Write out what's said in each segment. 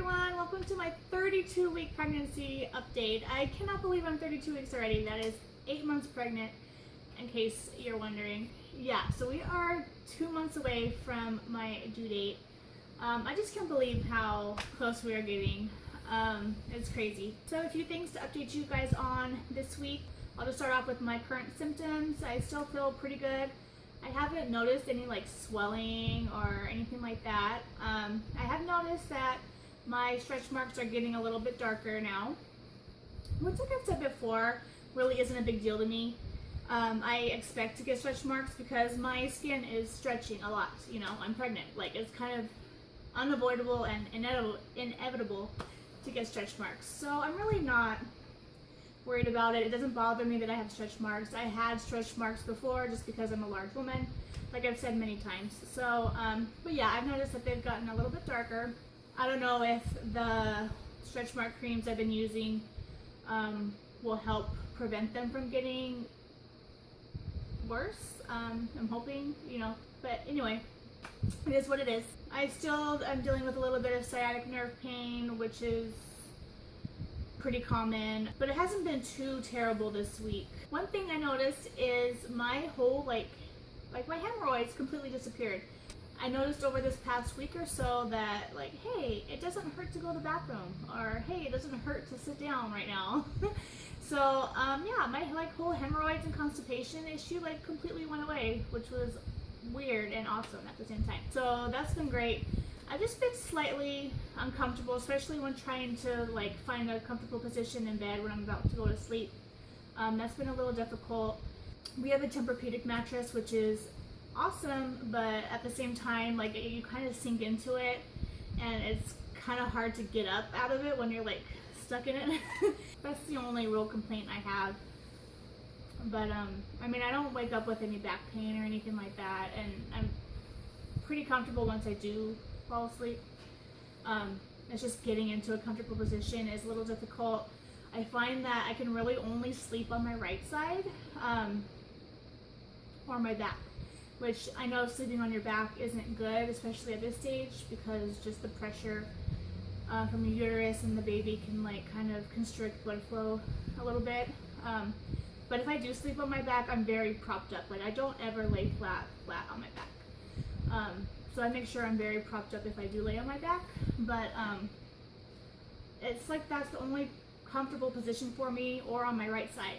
everyone, welcome to my 32-week pregnancy update. I cannot believe I'm 32 weeks already. That is 8 months pregnant, in case you're wondering. Yeah, so we are 2 months away from my due date. I just can't believe how close we are getting. It's crazy. So a few things to update you guys on this week. I'll just start off with my current symptoms. I still feel pretty good. I haven't noticed any like swelling or anything like that. I have noticed that my stretch marks are getting a little bit darker now, which, like I've said before, really isn't a big deal to me. I expect to get stretch marks because my skin is stretching a lot. You know, I'm pregnant. Like, it's kind of unavoidable and inevitable to get stretch marks. So I'm really not worried about it. It doesn't bother me that I have stretch marks. I had stretch marks before just because I'm a large woman, like I've said many times. So, but yeah, I've noticed that they've gotten a little bit darker. I don't know if the stretch mark creams I've been using will help prevent them from getting worse. I'm hoping, you know, but anyway, it is what it is. I'm dealing with a little bit of sciatic nerve pain, which is pretty common, but it hasn't been too terrible this week. One thing I noticed is my whole like my hemorrhoids completely disappeared. I noticed over this past week or so that, like, hey, it doesn't hurt to go to the bathroom, or hey, it doesn't hurt to sit down right now. So yeah, my like whole hemorrhoids and constipation issue like completely went away, which was weird and awesome at the same time. So that's been great. I've just been slightly uncomfortable, especially when trying to like find a comfortable position in bed when I'm about to go to sleep. That's been a little difficult. We have a Tempur-Pedic mattress, which is awesome, but at the same time, like, you kind of sink into it, and it's kind of hard to get up out of it when you're like stuck in it. That's the only real complaint I have. But I mean, I don't wake up with any back pain or anything like that, and I'm pretty comfortable once I do fall asleep. It's just getting into a comfortable position is a little difficult. I find that I can really only sleep on my right side or my back, which I know sleeping on your back isn't good, especially at this stage, because just the pressure from your uterus and the baby can like kind of constrict blood flow a little bit. But if I do sleep on my back, I'm very propped up. Like, I don't ever lay flat on my back. So I make sure I'm very propped up if I do lay on my back. But it's like that's the only comfortable position for me, or on my right side.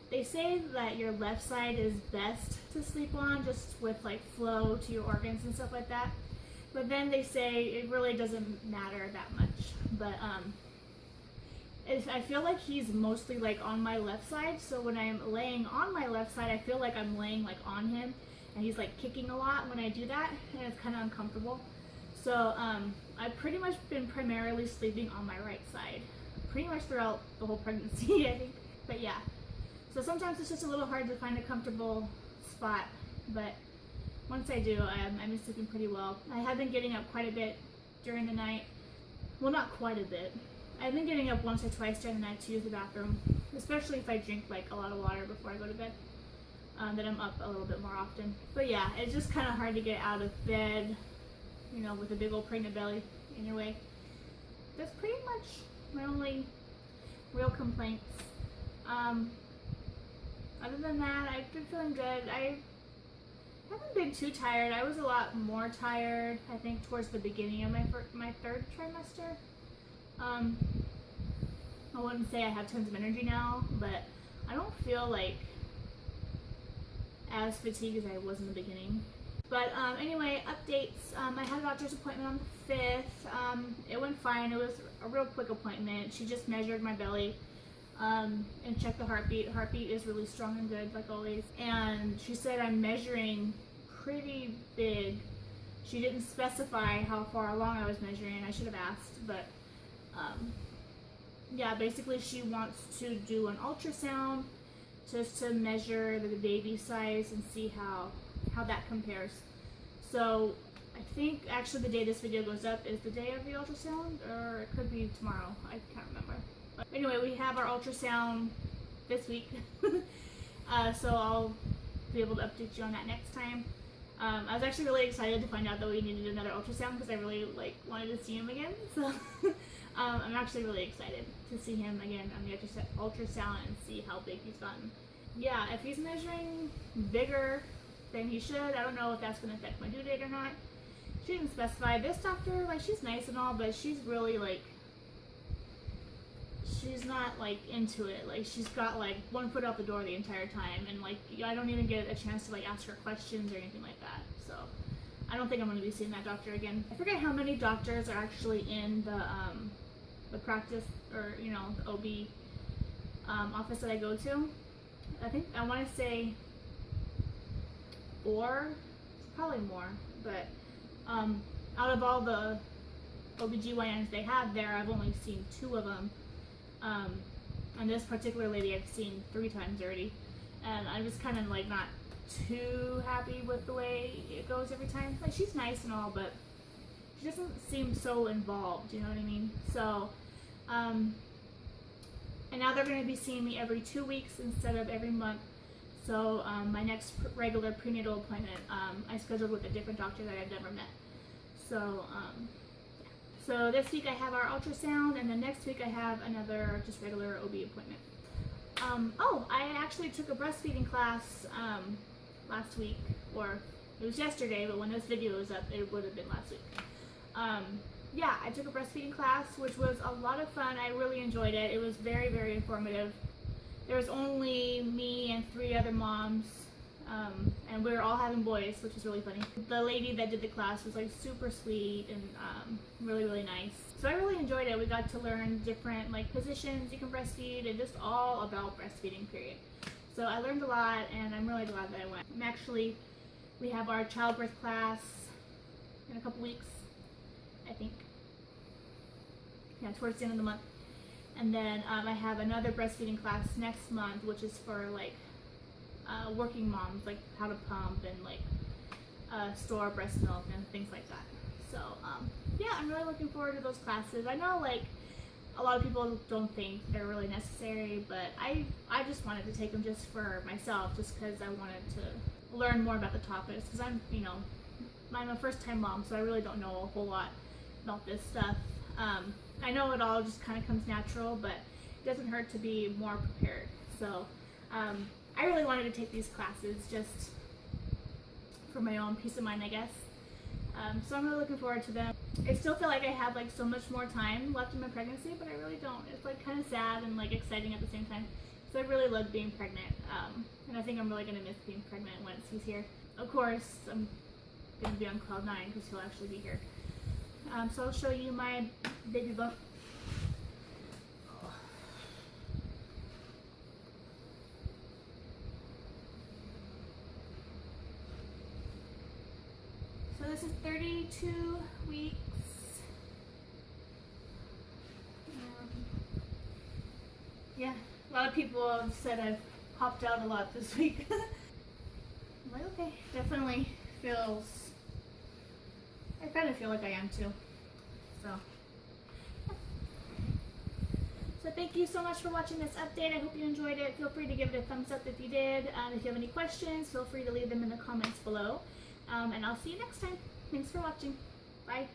They say that your left side is best to sleep on, just with like flow to your organs and stuff like that. But then they say it really doesn't matter that much. But I feel like he's mostly like on my left side, so when I'm laying on my left side, I feel like I'm laying like on him, and he's like kicking a lot when I do that, and it's kind of uncomfortable. So I've pretty much been primarily sleeping on my right side, pretty much throughout the whole pregnancy, I think. But yeah, so sometimes it's just a little hard to find a comfortable spot, but once I do, I've been sleeping pretty well. I have been getting up quite a bit during the night. Well, not quite a bit. I've been getting up once or twice during the night to use the bathroom, especially if I drink like a lot of water before I go to bed. Then I'm up a little bit more often. But yeah, it's just kind of hard to get out of bed, you know, with a big old pregnant belly in your way. That's pretty much my only real complaints. Other than that, I've been feeling good. I haven't been too tired. I was a lot more tired, I think, towards the beginning of my third trimester. I wouldn't say I have tons of energy now, but I don't feel like as fatigued as I was in the beginning. But anyway, updates. I had a doctor's appointment on the 5th. It went fine. It was a real quick appointment. She just measured my belly and checked the heartbeat. Heartbeat is really strong and good, like always. And she said I'm measuring pretty big. She didn't specify how far along I was measuring. I should have asked, but yeah, basically she wants to do an ultrasound just to measure the baby size and see how that compares. So I think actually the day this video goes up is the day of the ultrasound, or it could be tomorrow. I can't remember. But anyway, we have our ultrasound this week. So I'll be able to update you on that next time. I was actually really excited to find out that we needed another ultrasound because I really wanted to see him again. So I'm actually really excited to see him again on the ultrasound and see how big he's gotten. Yeah, if he's measuring bigger than he should, I don't know if that's going to affect my due date or not. She didn't specify. This doctor, she's nice and all, but she's really she's not into it. She's got 1 foot out the door the entire time, and I don't even get a chance to ask her questions or anything like that. So I don't think I'm going to be seeing that doctor again. I forget how many doctors are actually in the practice, or the OB office that I go to. I want to say 4, probably more, but out of all the OBGYNs they have there, I've only seen 2 of them. And this particular lady I've seen 3 times already, and I'm just kind of not too happy with the way it goes every time. She's nice and all, but she doesn't seem so involved, you know what I mean? So and now they're going to be seeing me every 2 weeks instead of every month. So my next regular prenatal appointment, I scheduled with a different doctor that I've never met. So so this week I have our ultrasound, and then next week I have another just regular OB appointment. Oh, I actually took a breastfeeding class last week, or it was yesterday, but when this video is up, it would have been last week. Yeah, I took a breastfeeding class, which was a lot of fun. I really enjoyed it. It was very, very informative. There was only me and 3 other moms, and we were all having boys, which was really funny. The lady that did the class was super sweet and really, really nice. So I really enjoyed it. We got to learn different positions you can breastfeed, and just all about breastfeeding, period. So I learned a lot, and I'm really glad that I went. We have our childbirth class in a couple weeks, I think. Yeah, towards the end of the month. And then I have another breastfeeding class next month, which is for working moms, how to pump and store breast milk and things like that. So yeah, I'm really looking forward to those classes. I know a lot of people don't think they're really necessary, but I just wanted to take them just for myself, just because I wanted to learn more about the topics, because I'm a first time mom, so I really don't know a whole lot about this stuff. I know it all just kind of comes natural, but it doesn't hurt to be more prepared. So I really wanted to take these classes just for my own peace of mind, I guess. So I'm really looking forward to them. I still feel like I have so much more time left in my pregnancy, but I really don't. It's kind of sad and exciting at the same time. So I really love being pregnant, and I think I'm really going to miss being pregnant once he's here. Of course, I'm going to be on cloud 9 because he'll actually be here. So I'll show you my baby bump. So this is 32 weeks. Yeah, a lot of people have said I've popped out a lot this week. I'm okay, definitely feels, I kind of feel like I am too. So thank you so much for watching this update. I hope you enjoyed it. Feel free to give it a thumbs up if you did. If you have any questions, feel free to leave them in the comments below. And I'll see you next time. Thanks for watching. Bye.